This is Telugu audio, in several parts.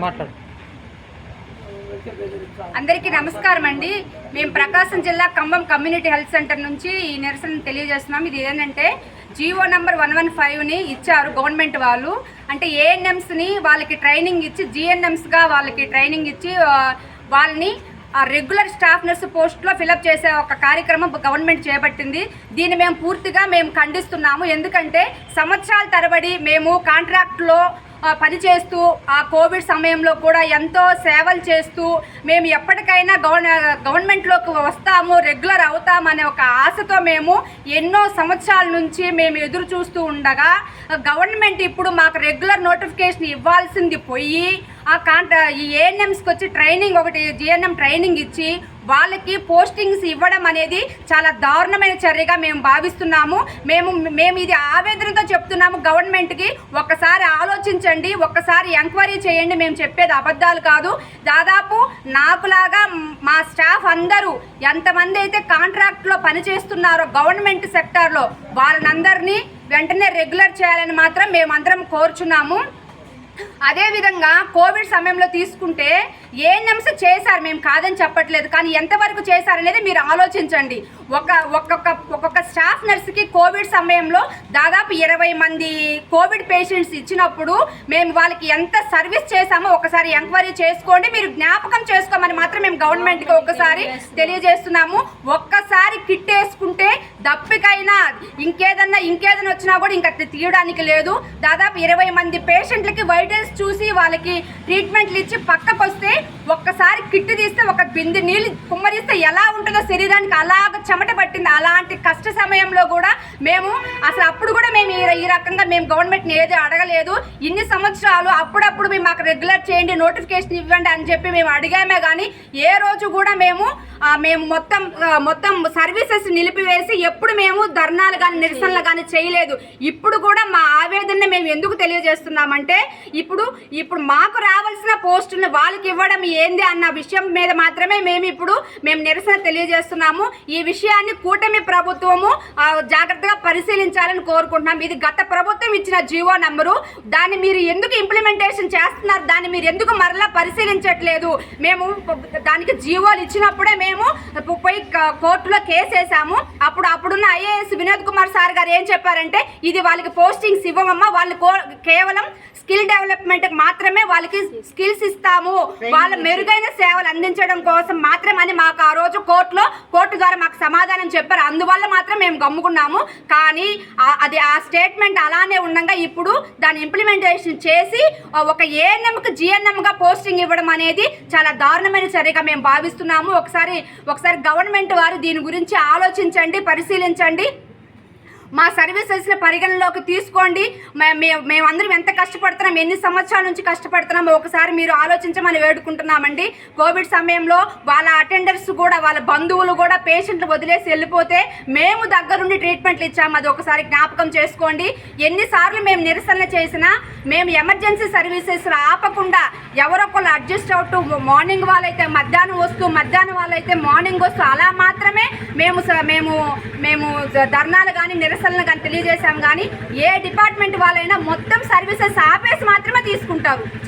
మాట్లాడు. అందరికీ నమస్కారం అండి. మేము ప్రకాశం జిల్లా ఖమ్మం కమ్యూనిటీ హెల్త్ సెంటర్ నుంచి ఈ నిరసన తెలియజేస్తున్నాం. ఇది ఏంటంటే జీవో నెంబర్ 115ని ఇచ్చారు గవర్నమెంట్ వాళ్ళు. అంటే ఏఎన్ఎంస్ని వాళ్ళకి ట్రైనింగ్ ఇచ్చి జిఎన్ఎంస్గా వాళ్ళకి ట్రైనింగ్ ఇచ్చి వాళ్ళని రెగ్యులర్ స్టాఫ్ నర్సు పోస్ట్లో ఫిలప్ చేసే ఒక కార్యక్రమం గవర్నమెంట్ చేపట్టింది. దీన్ని మేము పూర్తిగా ఖండిస్తున్నాము. ఎందుకంటే సంవత్సరాల తరబడి మేము కాంట్రాక్ట్లో పనిచేస్తూ ఆ కోవిడ్ సమయంలో కూడా ఎంతో సేవలు చేస్తూ మేము ఎప్పటికైనా గవర్నమెంట్లోకి వస్తాము, రెగ్యులర్ అవుతామనే ఒక ఆశతో మేము ఎన్నో సంవత్సరాల నుంచి మేము ఎదురు చూస్తూ ఉండగా గవర్నమెంట్ ఇప్పుడు మాకు రెగ్యులర్ నోటిఫికేషన్ ఇవ్వాల్సింది పోయి ఈ ఏఎన్ఎంస్కి వచ్చి ట్రైనింగ్ ఒకటి జిఎన్ఎం ట్రైనింగ్ ఇచ్చి వాళ్ళకి పోస్టింగ్స్ ఇవ్వడం అనేది చాలా దారుణమైన చర్యగా మేము భావిస్తున్నాము. మేము ఇది ఆవేదనతో చెప్తున్నాము గవర్నమెంట్కి. ఒక్కసారి ఆలోచించండి, ఒక్కసారి ఎంక్వైరీ చేయండి. మేము చెప్పేది అబద్ధాలు కాదు. దాదాపు నాకులాగా మా స్టాఫ్ అందరూ ఎంతమంది అయితే కాంట్రాక్ట్లో పనిచేస్తున్నారో గవర్నమెంట్ సెక్టార్లో వాళ్ళందరినీ వెంటనే రెగ్యులర్ చేయాలని మాత్రం మేమందరం కోరుచున్నాము. అదేవిధంగా కోవిడ్ సమయంలో తీసుకుంటే ఏఎన్ఎంస్ చేశారు, మేము కాదని చెప్పట్లేదు, కానీ ఎంతవరకు చేశారనేది మీరు ఆలోచించండి. ఒక్కొక్క స్టాఫ్ నర్సుకి కోవిడ్ సమయంలో దాదాపు 20 మంది కోవిడ్ పేషెంట్స్ ఇచ్చినప్పుడు మేము వాళ్ళకి ఎంత సర్వీస్ చేశామో ఒకసారి ఎంక్వైరీ చేసుకోండి. మీరు జ్ఞాపకం చేసుకోమని మాత్రం మేము గవర్నమెంట్కి ఒకసారి తెలియజేస్తున్నాము. ఒక్కసారి కిట్ వేసుకుంటే దప్పికైనా ఇంకేదన్నా వచ్చినా కూడా ఇంకా తీయడానికి లేదు. దాదాపు 20 మంది పేషెంట్లకి వైటల్స్ చూసి వాళ్ళకి ట్రీట్మెంట్లు ఇచ్చి పక్కకు వస్తే ఒక్కసారి కిట్ తీస్తే ఒక బిందె నీళ్ళు కుమ్మరిస్తే ఎలా ఉంటుందో శరీరానికి అలాగ చెమట పట్టింది. అలాంటి కష్ట సమయంలో కూడా మేము అసలు అప్పుడు కూడా మేము ఈ రకంగా మేము గవర్నమెంట్ని ఏది అడగలేదు. ఇన్ని సంవత్సరాలు అప్పుడప్పుడు మేము మాకు రెగ్యులర్ చేయండి, నోటిఫికేషన్ ఇవ్వండి అని చెప్పి మేము అడిగామే, కానీ ఏ రోజు కూడా మేము మొత్తం సర్వీసెస్ నిలిపివేసి ఎప్పుడు మేము ధర్నాలు కానీ నిరసనలు కానీ చేయలేదు. ఇప్పుడు కూడా మా ఆవేదన మేము ఎందుకు తెలియజేస్తున్నామంటే ఇప్పుడు మాకు రావాల్సిన పోస్టులను వాళ్ళకి ఇవ్వడం ఏంది అన్న విషయం మీద మాత్రమే మేము నిరసన తెలియజేస్తున్నాము. ఈ విషయాన్ని కూటమి ప్రభుత్వము జాగ్రత్తగా పరిశీలించాలని కోరుకుంటున్నాం. ఇది గత ప్రభుత్వం ఇచ్చిన జీవో నంబరు, దాన్ని మీరు ఎందుకు ఇంప్లిమెంటేషన్ చేస్తున్నారు, దాన్ని మీరు ఎందుకు మరలా పరిశీలించట్లేదు? మేము దానికి జీవోలు ఇచ్చినప్పుడే మేము పోయి కోర్టులో కేసు వేసాము. అప్పుడున్న ఐఏఎస్ వినోద్ కుమార్ సార్ గారు ఏం చెప్పారంటే ఇది వాళ్ళకి పోస్టింగ్స్ ఇవ్వమమ్మా, వాళ్ళు కేవలం స్కిల్ డెవలప్మెంట్ మాత్రమే వాళ్ళకి స్కిల్స్ ఇస్తాము, వాళ్ళ మెరుగైన సేవలు అందించడం కోసం మాత్రమని మాకు ఆ రోజు కోర్టు ద్వారా మాకు సమాధానం చెప్పారు. అందువల్ల మాత్రం మేము గమ్ముకున్నాము. కానీ ఆ స్టేట్మెంట్ అలానే ఉండగా ఇప్పుడు దాన్ని ఇంప్లిమెంటేషన్ చేసి ఒక ఏఎన్ఎంకి జిఎన్ఎంగా పోస్టింగ్ ఇవ్వడం అనేది చాలా దారుణమైన చర్యగా మేము భావిస్తున్నాము. ఒకసారి గవర్నమెంట్ వారు దీని గురించి ఆలోచించండి, పరిశీలించండి, మా సర్వీసెస్ని పరిగణలోకి తీసుకోండి. మేమందరం ఎంత కష్టపడుతున్నాం, ఎన్ని సంవత్సరాల నుంచి కష్టపడుతున్నామో ఒకసారి మీరు ఆలోచించమని వేడుకుంటున్నామండి. కోవిడ్ సమయంలో వాళ్ళ అటెండర్స్ కూడా వాళ్ళ బంధువులు కూడా పేషెంట్లు వదిలేసి వెళ్ళిపోతే మేము దగ్గరుండి ట్రీట్మెంట్లు ఇచ్చాము. అది ఒకసారి జ్ఞాపకం చేసుకోండి. ఎన్నిసార్లు మేము నిరసన చేసినా మేము ఎమర్జెన్సీ సర్వీసెస్ ఆపకుండా ఎవరొకళ్ళు అడ్జస్ట్ అవుతూ మార్నింగ్ వాళ్ళైతే మధ్యాహ్నం వస్తూ, మధ్యాహ్నం వాళ్ళైతే మార్నింగ్ వస్తూ అలా మాత్రమే మేము ధర్నాలు కానీ నిరసనలు కానీ తెలియజేశాం. కానీ ఏ డిపార్ట్మెంట్ వాళ్ళైనా మొత్తం సర్వీసెస్ ఆపేసి మాత్రమే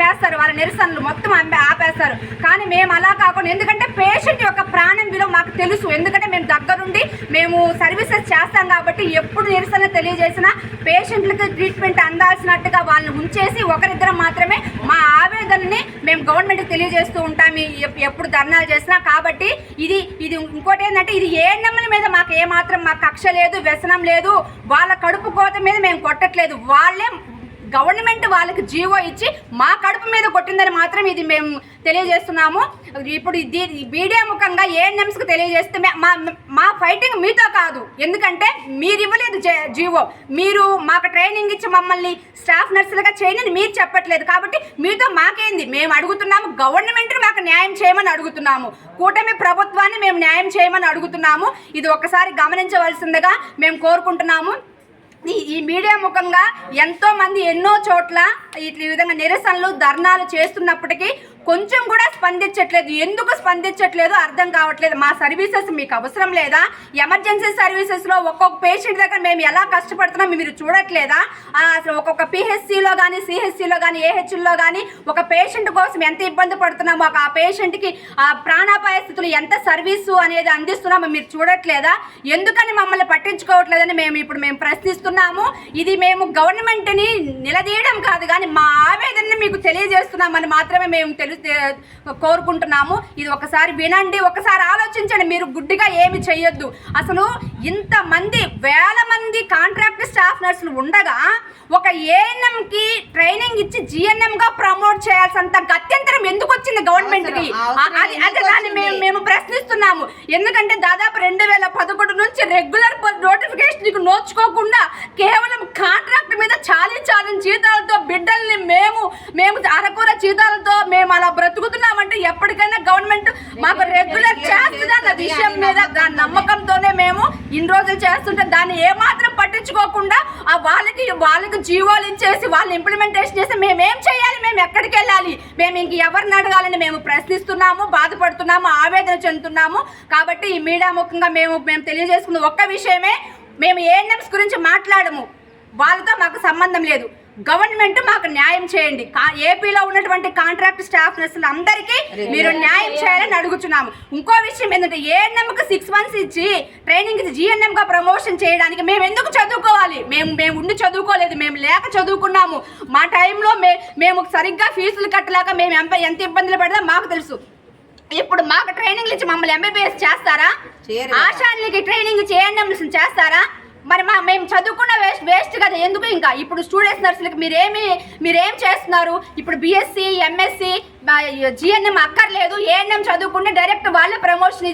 చేస్తారు వాళ్ళ నిరసనలు మొత్తం ఆపేస్తారు. కానీ మేము అలా కాకుండా, ఎందుకంటే పేషెంట్ యొక్క ప్రాణం విలువ మాకు తెలుసు, ఎందుకంటే మేము దగ్గరుండి మేము సర్వీసెస్ చేస్తాం కాబట్టి ఎప్పుడు నిరసన తెలియజేసినా పేషెంట్లకు ట్రీట్మెంట్ అందాల్సినట్టుగా వాళ్ళని ఉంచేసి ఒకరిద్దరం మాత్రమే మా ఆవేదనని మేము గవర్నమెంట్కి తెలియజేస్తూ ఉంటాం ఎప్పుడు ధర్నాలు చేసినా. కాబట్టి ఇది ఇంకోటి ఏంటంటే ఇది ఏఎన్ఎంల మీద మాకు ఏమాత్రం మాకు కక్ష లేదు, వ్యసనం లేదు, వాళ్ళ కడుపు కోత మీద మేము కొట్టట్లేదు. గవర్నమెంట్ వాళ్ళకి జీవో ఇచ్చి మా కడుపు మీద కొట్టిందని మాత్రం ఇది మేము తెలియజేస్తున్నాము. ఇప్పుడు మీడియా ముఖంగా ఏఎన్ఎంస్కి తెలియజేస్తే మా ఫైటింగ్ మీతో కాదు, ఎందుకంటే మీరు ఇవ్వలేదు జీవో, మీరు మాకు ట్రైనింగ్ ఇచ్చి మమ్మల్ని స్టాఫ్ నర్సులుగా చేయని మీరు చెప్పట్లేదు. కాబట్టి మీతో మాకేంది? మేము అడుగుతున్నాము గవర్నమెంట్ని మాకు న్యాయం చేయమని అడుగుతున్నాము, కూటమి ప్రభుత్వాన్ని మేము న్యాయం చేయమని అడుగుతున్నాము. ఇది ఒకసారి గమనించవలసిందిగా మేము కోరుకుంటున్నాము. ఈ మీడియా ముఖంగా ఎంతో మంది ఎన్నో చోట్ల ఈ విధంగా నిరసనలు ధర్నాలు చేస్తున్నప్పటికీ కొంచెం కూడా స్పందించట్లేదు. ఎందుకు స్పందించట్లేదు అర్థం కావట్లేదు. మా సర్వీసెస్ మీకు అవసరం లేదా? ఎమర్జెన్సీ సర్వీసెస్లో ఒక్కొక్క పేషెంట్ దగ్గర మేము ఎలా కష్టపడుతున్నాం మీరు చూడట్లేదా? అసలు ఒక్కొక్క పిహెచ్సిలో కానీ సిహెచ్సిలో కానీ ఏహెచ్లో కానీ ఒక పేషెంట్ కోసం ఎంత ఇబ్బంది పడుతున్నామో, ఆ పేషెంట్కి ఆ ప్రాణాపాయ స్థితులు ఎంత సర్వీసు అనేది అందిస్తున్నామో మీరు చూడట్లేదా? ఎందుకని మమ్మల్ని పట్టించుకోవట్లేదని మేము ప్రశ్నిస్తున్నాము. ఇది మేము గవర్నమెంట్ని నిలదీయడం కాదు కానీ మా ఆవేదనని మీకు తెలియజేస్తున్నామని మాత్రమే మేము కోరుకుంటున్నాము. ఇది ఒకసారి వినండి, ఒకసారి ఆలోచించండి. మీరు గుడ్డిగా ఏమి చేయొద్దు. అసలు ఇంతమంది వేల మంది కాంట్రాక్ట్ స్టాఫ్ నర్సులు ఉండగా ఒక ఏఎన్ఎంకి ట్రైనింగ్ ఇచ్చి జిఎన్ఎంగా ప్రమోట్ చేయాల్సినంత గత్యంతరం ఎందుకు వచ్చింది గవర్నమెంట్కి? అదే దాన్ని మేము ప్రశ్నిస్తున్నాము. ఎందుకంటే దాదాపు 2011 నుంచి రెగ్యులర్ నోటిఫికేషన్కి నోచుకోకుండా కేవలం కాంట్రాక్ట్ మీద చాలీ జీతాలతో బిడ్డల్ని మేము అరకూర జీతాలతో మేము అలా బ్రతుకుతున్నామంటే ఎప్పటికైనా గవర్నమెంట్ మాకు రెగ్యులర్ చేస్తుంది అన్న విషయం మీద దాని నమ్మకంతోనే మేము ఇన్ని రోజులు చేస్తుంటే దాన్ని ఏమాత్రం పట్టించుకోకుండా వాళ్ళకి జీవోలు ఇచ్చేసి వాళ్ళు ఇంప్లిమెంటేషన్ చేసి మేమేం చేయాలి, మేము ఎక్కడికి వెళ్ళాలి, మేము ఇంక ఎవరిని అడగాలని మేము ప్రశ్నిస్తున్నాము, బాధపడుతున్నాము, ఆవేదన చెందుతున్నాము. కాబట్టి ఈ మీడియా ముఖంగా మేము తెలియజేసుకున్న ఒక్క విషయమే, మేము ఏఎన్ఎంస్ గురించి మాట్లాడము, వాళ్ళతో మాకు సంబంధం లేదు. గవర్నమెంట్ మాకు న్యాయం చేయండి. ఏపీలో ఉన్నటువంటి కాంట్రాక్ట్ స్టాఫ్ నర్సులు అందరికీ మీరు న్యాయం చేయాలని అడుగుతున్నాము. ఇంకో విషయం ఏంటంటే ఏఎన్ఎంకి 6 months ఇచ్చి ట్రైనింగ్ ఇచ్చి జిఎన్ఎంగా ప్రమోషన్ చేయడానికి మేము ఎందుకు చదువుకోవాలి? మేము ఉండి చదువుకోలేదు, మేము లేక చదువుకున్నాము. మా టైంలో మేము సరిగ్గా ఫీజులు కట్టలేక మేము ఎంత ఇబ్బందులు పడదా మాకు తెలుసు. ఇప్పుడు మాకు ట్రైనింగ్లు ఇచ్చి మమ్మల్ని ఎంబీబీఎస్ చేస్తారా? ఆశాలకి ట్రైనింగ్ ఇచ్చి ఏఎన్ఎంస్ చేస్తారా? మరి మేము చదువుకున్న వేస్ట్ కదా. ఎందుకు ఇంకా ఇప్పుడు స్టూడెంట్స్ నర్సులకి మీరేం చేస్తున్నారు? ఇప్పుడు బీఎస్సీ ఎంఎస్సీ జిఎన్ఎం అక్కర్లేదు, ఏఎన్ఎం చదువుకుంటే డైరెక్ట్ వాళ్ళే ప్రమోషన్